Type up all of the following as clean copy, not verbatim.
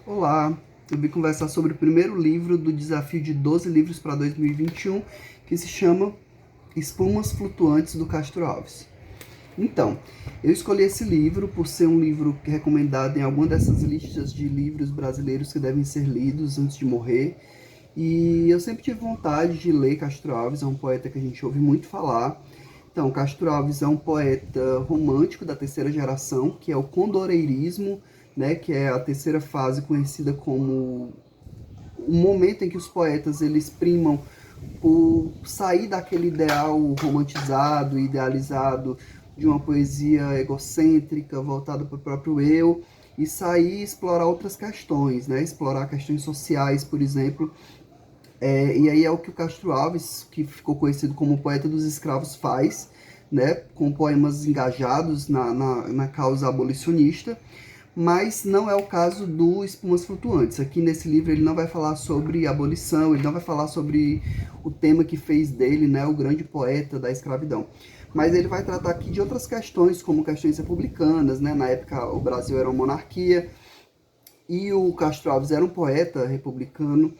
Olá, eu vim conversar sobre o primeiro livro do desafio de 12 livros para 2021, que se chama Espumas Flutuantes, do Castro Alves. Então, eu escolhi esse livro por ser um livro recomendado em alguma dessas listas de livros brasileiros que devem ser lidos antes de morrer. E eu sempre tive vontade de ler Castro Alves, é um poeta que a gente ouve muito falar. Então, Castro Alves é um poeta romântico da terceira geração, que é o condoreirismo, né, que é a terceira fase conhecida como o momento em que os poetas eles primam por sair daquele ideal romantizado, idealizado de uma poesia egocêntrica, voltada para o próprio eu, e sair e explorar outras questões, né? Explorar questões sociais, por exemplo. E aí é o que o Castro Alves, que ficou conhecido como poeta dos escravos, faz, né? Com poemas engajados na causa abolicionista, mas não é o caso do Espumas Flutuantes. Aqui nesse livro ele não vai falar sobre abolição, ele não vai falar sobre o tema que fez dele, né, o grande poeta da escravidão. Mas ele vai tratar aqui de outras questões, como questões republicanas, né? Na época o Brasil era uma monarquia e o Castro Alves era um poeta republicano.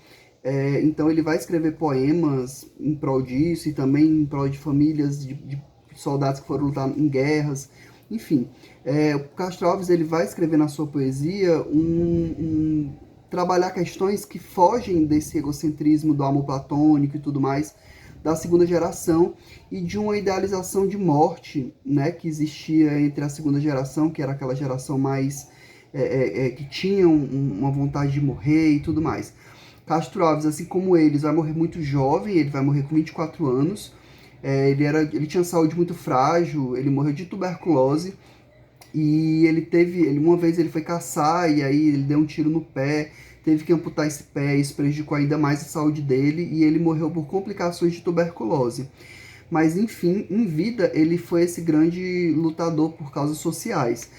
Então ele vai escrever poemas em prol disso e também em prol de famílias de soldados que foram lutar em guerras. Enfim, o Castro Alves ele vai escrever na sua poesia trabalhar questões que fogem desse egocentrismo do amor platônico e tudo mais da segunda geração e de uma idealização de morte, né, que existia entre a segunda geração, que era aquela geração mais que tinha uma vontade de morrer e tudo mais. Castro Alves, assim como eles, vai morrer muito jovem, ele vai morrer com 24 anos. Ele tinha saúde muito frágil, ele morreu de tuberculose e uma vez ele foi caçar e aí ele deu um tiro no pé, teve que amputar esse pé, isso prejudicou ainda mais a saúde dele e ele morreu por complicações de tuberculose. Mas enfim, em vida ele foi esse grande lutador por causas sociais.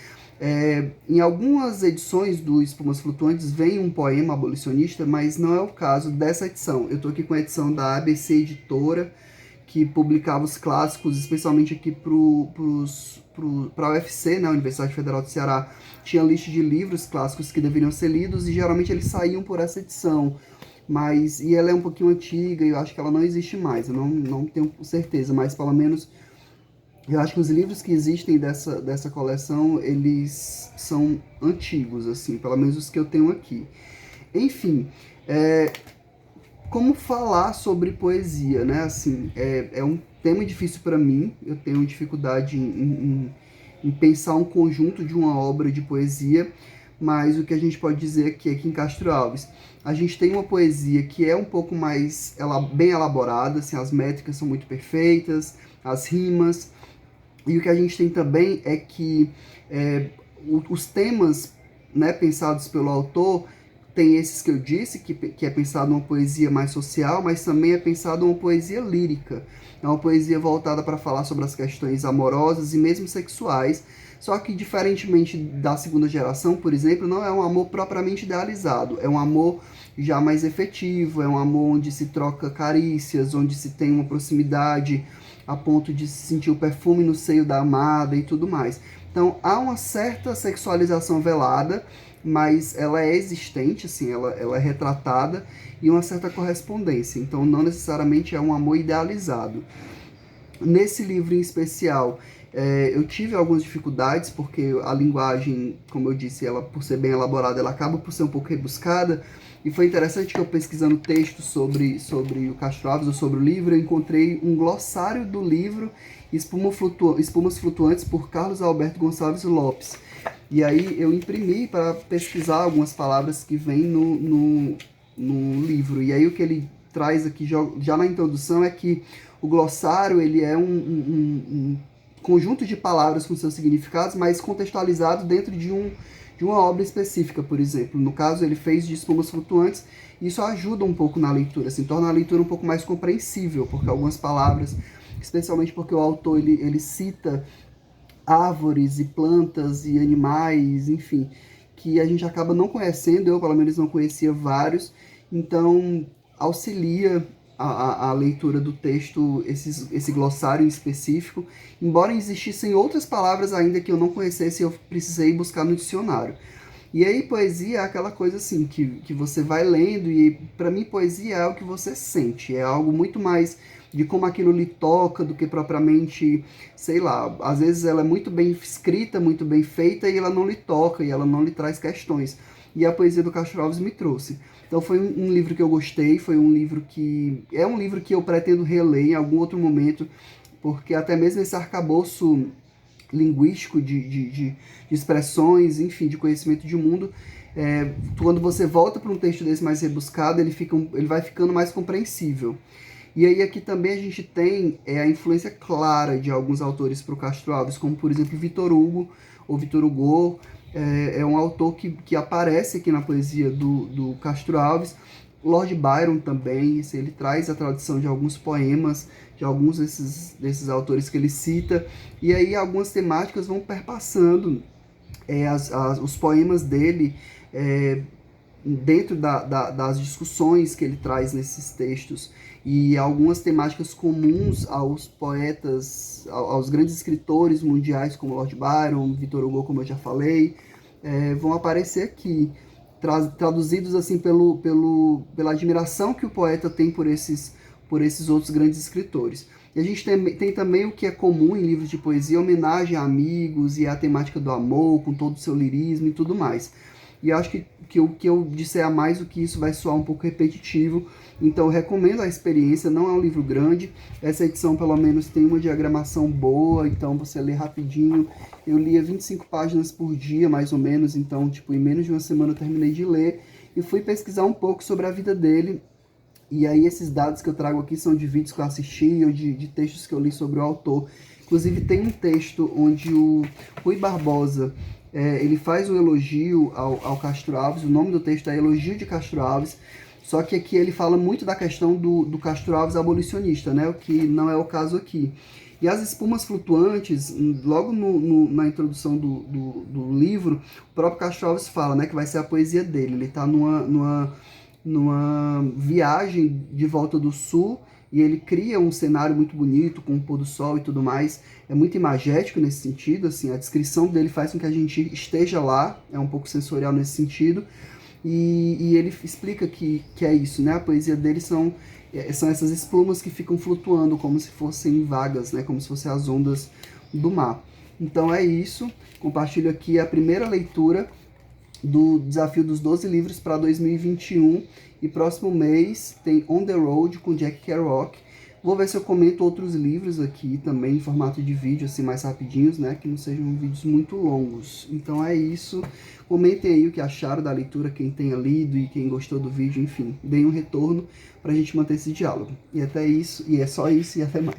Em algumas edições do Espumas Flutuantes vem um poema abolicionista, mas não é o caso dessa edição. Eu estou aqui com a edição da ABC Editora, que publicava os clássicos, especialmente aqui para a UFC, né, a Universidade Federal do Ceará, tinha lista de livros clássicos que deveriam ser lidos e geralmente eles saíam por essa edição. E ela é um pouquinho antiga e eu acho que ela não existe mais, eu não tenho certeza, mas pelo menos eu acho que os livros que existem dessa coleção, eles são antigos, assim, pelo menos os que eu tenho aqui. Enfim, como falar sobre poesia, né? Assim, é um tema difícil para mim, eu tenho dificuldade em pensar um conjunto de uma obra de poesia, mas o que a gente pode dizer aqui é que em Castro Alves a gente tem uma poesia que é um pouco mais bem elaborada, assim, as métricas são muito perfeitas, as rimas, e o que a gente tem também é que os temas, né, pensados pelo autor, tem esses que eu disse, que é pensado uma poesia mais social, mas também é pensado uma poesia lírica. É uma poesia voltada para falar sobre as questões amorosas e mesmo sexuais, só que diferentemente da segunda geração, por exemplo, não é um amor propriamente idealizado, é um amor já mais efetivo, é um amor onde se troca carícias, onde se tem uma proximidade a ponto de se sentir o perfume no seio da amada e tudo mais. Então há uma certa sexualização velada, mas ela é existente, assim, ela é retratada e uma certa correspondência. Então não necessariamente é um amor idealizado. Nesse livro em especial, eu tive algumas dificuldades, porque a linguagem, como eu disse, ela por ser bem elaborada, ela acaba por ser um pouco rebuscada, e foi interessante que eu pesquisando textos sobre o Castro Alves, ou sobre o livro, eu encontrei um glossário do livro Espumas Flutuantes, por Carlos Alberto Gonçalves Lopes. E aí eu imprimi para pesquisar algumas palavras que vêm no livro. E aí o que ele traz aqui já na introdução é que o glossário ele é um conjunto de palavras com seus significados, mas contextualizado dentro de uma obra específica, por exemplo. No caso, ele fez de Espumas Flutuantes, e isso ajuda um pouco na leitura, assim, torna a leitura um pouco mais compreensível, porque algumas palavras, especialmente porque o autor ele cita árvores e plantas e animais, enfim, que a gente acaba não conhecendo, eu pelo menos não conhecia vários, então auxilia a leitura do texto, esse glossário em específico, embora existissem outras palavras ainda que eu não conhecesse, eu precisei buscar no dicionário. E aí poesia é aquela coisa assim, que você vai lendo, e para mim poesia é o que você sente, é algo muito mais de como aquilo lhe toca do que propriamente, sei lá, às vezes ela é muito bem escrita, muito bem feita e ela não lhe toca e ela não lhe traz questões. E a poesia do Castro Alves me trouxe. Então foi um livro que eu gostei, foi um livro que... é um livro que eu pretendo reler em algum outro momento, porque até mesmo esse arcabouço linguístico de expressões, enfim, de conhecimento de mundo, quando você volta para um texto desse mais rebuscado, ele vai ficando mais compreensível. E aí aqui também a gente tem a influência clara de alguns autores para o Castro Alves, como por exemplo Victor Hugo, ou Victor Hugo, é um autor que aparece aqui na poesia do Castro Alves. Lord Byron também, ele traz a tradução de alguns poemas, de alguns desses autores que ele cita, e aí algumas temáticas vão perpassando os poemas dele, dentro das discussões que ele traz nesses textos, e algumas temáticas comuns aos poetas, aos grandes escritores mundiais como Lord Byron, Victor Hugo, como eu já falei, vão aparecer aqui, traduzidos assim pela admiração que o poeta tem por esses outros grandes escritores. E a gente tem também o que é comum em livros de poesia, homenagem a amigos e a temática do amor, com todo o seu lirismo e tudo mais. E acho que o que eu disser a mais do que isso vai soar um pouco repetitivo, então eu recomendo a experiência, não é um livro grande, essa edição pelo menos tem uma diagramação boa, então você lê rapidinho. Eu lia 25 páginas por dia, mais ou menos, então tipo, em menos de uma semana eu terminei de ler, e fui pesquisar um pouco sobre a vida dele, e aí esses dados que eu trago aqui são de vídeos que eu assisti ou de textos que eu li sobre o autor. Inclusive tem um texto onde o Rui Barbosa, ele faz um elogio ao Castro Alves, o nome do texto é Elogio de Castro Alves, só que aqui ele fala muito da questão do Castro Alves abolicionista, né, o que não é o caso aqui. E as espumas flutuantes, logo na introdução do livro, o próprio Castro Alves fala, né, que vai ser a poesia dele. Ele está numa viagem de volta do sul, e ele cria um cenário muito bonito, com o pôr do sol e tudo mais. É muito imagético nesse sentido, assim, a descrição dele faz com que a gente esteja lá, é um pouco sensorial nesse sentido, e ele explica que é isso, né? A poesia dele são essas esplumas que ficam flutuando, como se fossem vagas, né? Como se fossem as ondas do mar. Então é isso, compartilho aqui a primeira leitura do Desafio dos 12 Livros para 2021, e próximo mês tem On the Road com Jack Kerouac. Vou ver se eu comento outros livros aqui também em formato de vídeo, assim, mais rapidinhos, né, que não sejam vídeos muito longos. Então é isso, comentem aí o que acharam da leitura, quem tenha lido e quem gostou do vídeo, enfim, deem um retorno para a gente manter esse diálogo. E até isso, e é só isso, e até mais.